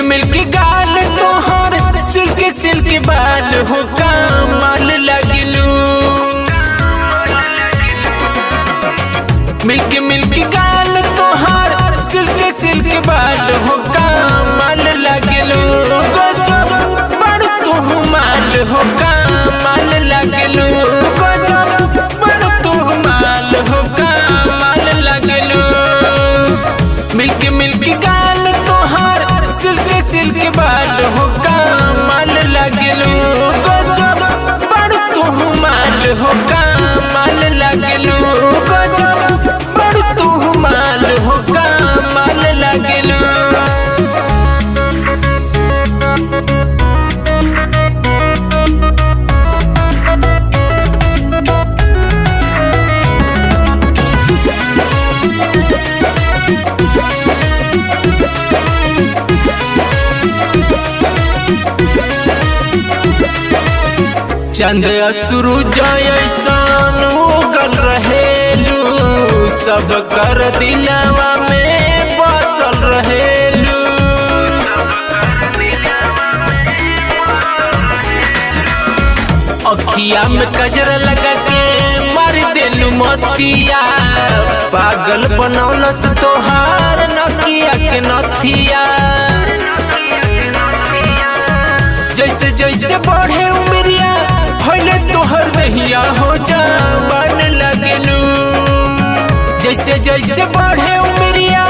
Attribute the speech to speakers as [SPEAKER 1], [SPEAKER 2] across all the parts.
[SPEAKER 1] Milky गाल तोहर silk silk बाल हो कमाल लगलू। मिल्की गाल तोहर सिल्क सिल्क बाल हो कमाल लगलू। गजब बड़ तू माल हो कमाल लगलू। गजब बड़ तू माल हो कमाल लगलू। मिल्की गाल तोहर सिल्क सिल्क बाल हो कमाल लगलू। गजब बड़ तू माल हो कमाल लगलू। गजब बड़ तू माल हो कमाल लगलू। चंद सूरज ऐसन उगल रहेलू। सब कर दिलवा में बसल रहेलू। अखिया में कजर लगा के मार देलू मोतिया। पागल बनौलस तोहार नकिया के नथिया। जैसे जैसे बढ़े उमरिया भइले तोहर दहिया हो जवान लगलू। जैसे जैसे बढ़े उमरिया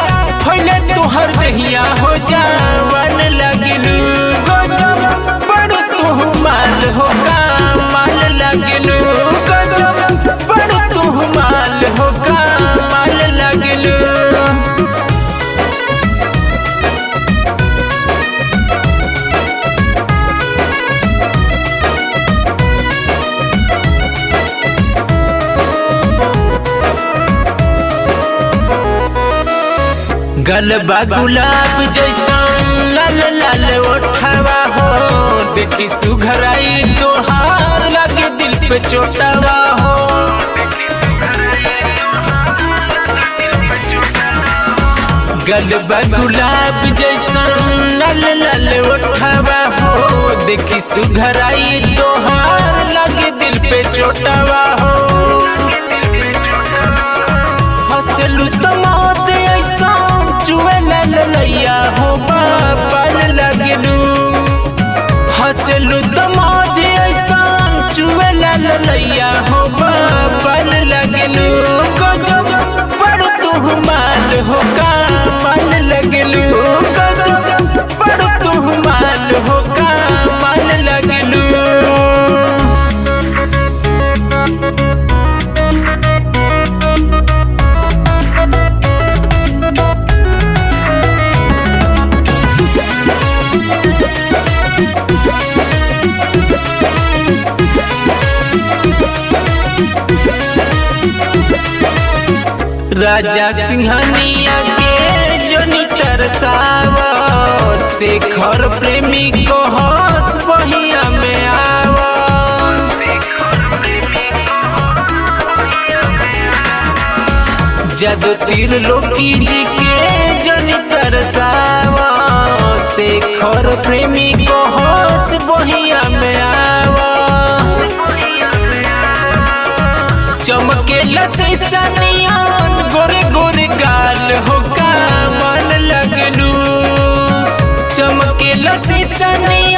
[SPEAKER 1] भइले तोहर दहिया हो जवान लगलू। गजब बड़ तू माल हो कमाल लगलू। गजब बड़ तू माल हो कमाल लगलू। गलबा गुलाब जैसन लाल लाल ओठवा हो। देखी सुघराई तोहार लगे दिल पे चोटवा हो। गलबा गुलाब जैसन लाल लाल ओठवा हो। देखी सुघराई तोहार लगे दिल पे चोटवा हो। हंसलू तो मौत ऐसा चुए ललैया हो बाबल लगलू। हंसलू तो मौत ऐसा चुए ललैया हो बाबल लगलू। गजब बड़ तू माल हो कमाल लगलू। गजब बड़ तू माल हो कमाल लगलू। राजा सिंघनिया के जोनी तरसावा। शेखर प्रेमी को हंस बहिया में आवा। जद तीर लोकी जी के जोनी तरसावा। शेखर प्रेमी को हंस बहिया में आवा। चमके लसीसा नियन गोरे गोरे गाल हो कमाल लगलू। चमके लसीसा नियन